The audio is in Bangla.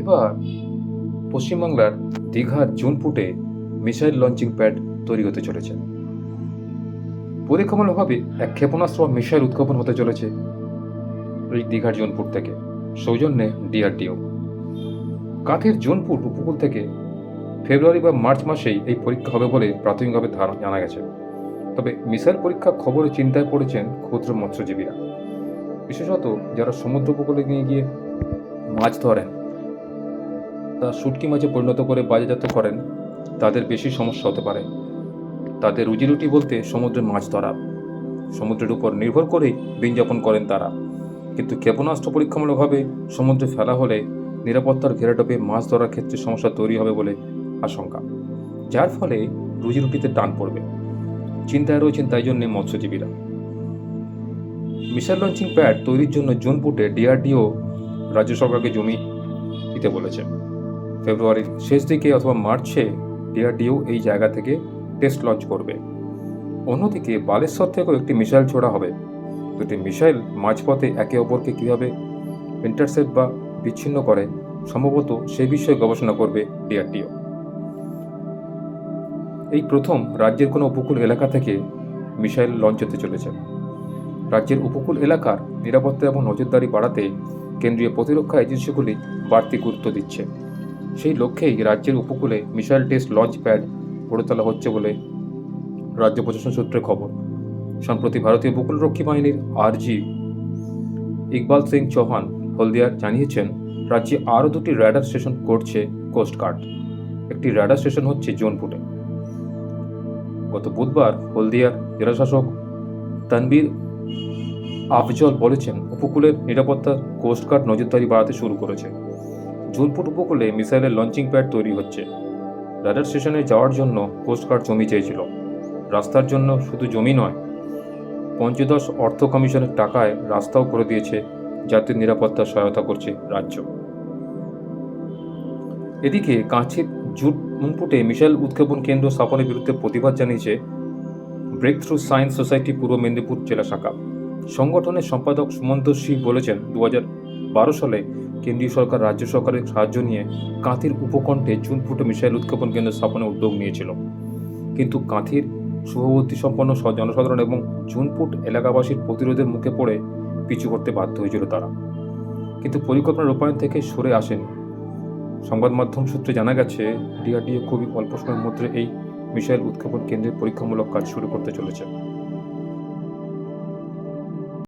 এবার পশ্চিমবাংলার দীঘার জুনপুটে মিসাইল লঞ্চিং প্যাড তৈরি হতে চলেছে। পরীক্ষামূলকভাবে এক ক্ষেপণাস্ত্র মিসাইল উৎক্ষেপণ হতে চলেছে এই দীঘার জুনপুট থেকে, সৌজন্যে ডিআরডিও। কাঁথির জুনপুট উপকূল থেকে ফেব্রুয়ারি বা মার্চ মাসেই এই পরীক্ষা হবে বলে প্রাথমিকভাবে জানা গেছে। তবে মিসাইল পরীক্ষা খবরে চিন্তায় পড়েছেন ক্ষুদ্র মৎস্যজীবীরা, বিশেষত যারা সমুদ্র উপকূলে নিয়ে গিয়ে মাছ ধরেন, তা শুটকি মাছে পরিণত করে বাজারজাত করেন, তাদের বেশি সমস্যা হতে পারে। তাদের রুজিরুটি বলতে সমুদ্রে মাছ ধরা, সমুদ্রের উপর নির্ভর করেই দিন যাপন করেন তারা। কিন্তু ক্ষেপণাস্ত্র পরীক্ষামূলকভাবে সমুদ্রে ফেলা হলে নিরাপত্তার ঘেরাটোপে মাছ ধরার ক্ষেত্রে সমস্যা তৈরি হবে বলে আশঙ্কা, যার ফলে রুজিরুটিতে টান পড়বে। চিন্তায় রয়েছেন তাই জন্যে মৎস্যজীবীরা। মিসাইল লঞ্চিং প্যাড তৈরির জন্য জুনপুটে ডিআরডিও রাজ্য সরকারকে জমি দিতে বলেছে। ফেব্রুয়ারির শেষ দিকে অথবা মার্চে ডিআরডিও এই জায়গা থেকে টেস্ট লঞ্চ করবে। অন্যদিকে বালেশ্বর থেকেও একটি মিসাইল ছোড়া হবে। দুটি মিসাইল মাঝপথে একে অপরকে কীভাবে ইন্টারসেপ্ট বা বিচ্ছিন্ন করে, সম্ভবত সেই বিষয়ে গবেষণা করবে ডিআরডিও। এই প্রথম রাজ্যের কোনো উপকূল এলাকা থেকে মিসাইল লঞ্চ হতে চলেছে। রাজ্যের উপকূল এলাকার নিরাপত্তা এবং নজরদারি বাড়াতে কেন্দ্রীয় প্রতিরক্ষা এজেন্সিগুলি বাড়তি গুরুত্ব দিচ্ছে। সেই লক্ষ্যেই রাজ্যের উপকূলে মিসাইল টেস্ট লঞ্চ প্যাড গড়ে তোলা হচ্ছে বলে রাজ্য প্রশাসন সূত্রে খবর। সম্প্রতি ভারতীয় উপকূলরক্ষী বাহিনীর আরজি ইকবাল সিং চৌহান হলদিয়ার জানিয়েছেন, রাজ্যে আরও দুটি র্যাডার স্টেশন করছে কোস্টগার্ড। একটি র্যাডার স্টেশন হচ্ছে জোনপুটে। গত বুধবার হলদিয়ার জেলাশাসক তানবীর আফজল বলেছেন, উপকূলের নিরাপত্তা কোস্টগার্ড নজরদারি বাড়াতে শুরু করেছে। জুনপুট উপকূলে মিসাইলের লঞ্চিং প্যাড তৈরি হচ্ছে। র্যাডার স্টেশনে যাওয়ার জন্য কোস্টগার্ড জমি চেয়েছিল। রাস্তার জন্য শুধু জমি নয়, পঞ্চদশ অর্থ কমিশনের টাকায় রাস্তাও করে দিয়েছে, জাতীয় নিরাপত্তার সহায়তা করছে রাজ্য। এদিকে কাঁথির জুনপুটে মিসাইল উৎক্ষেপণ কেন্দ্র স্থাপনের বিরুদ্ধে প্রতিবাদ জানিয়েছে ব্রেক থ্রু সায়েন্স সোসাইটি পূর্ব মেদিনীপুর জেলা শাখা। সংগঠনের সম্পাদক সুমন্ত সিং বলেছেন, 2012 সালে কেন্দ্রীয় সরকার রাজ্য সরকারের সাহায্য নিয়ে কাঁথির উপকণ্ঠে জুনপুটে মিসাইল উৎক্ষেপণ কেন্দ্র স্থাপনের উদ্যোগ নিয়েছিল। কিন্তু কাঁথির শুভবুদ্ধি সম্পন্ন জনসাধারণ এবং জুনপুট এলাকাবাসীর প্রতিরোধের মুখে পড়ে পিছু করতে বাধ্য হয়েছিল তারা। কিন্তু পরিকল্পনা রূপায়ণ থেকে সরে আসেনি। সংবাদ মাধ্যম সূত্রে জানা গেছে, ডিআরডিও খুবই অল্প সময়ের মধ্যে এই মিসাইল উৎক্ষেপণ কেন্দ্রের পরীক্ষামূলক কাজ শুরু করতে চলেছে।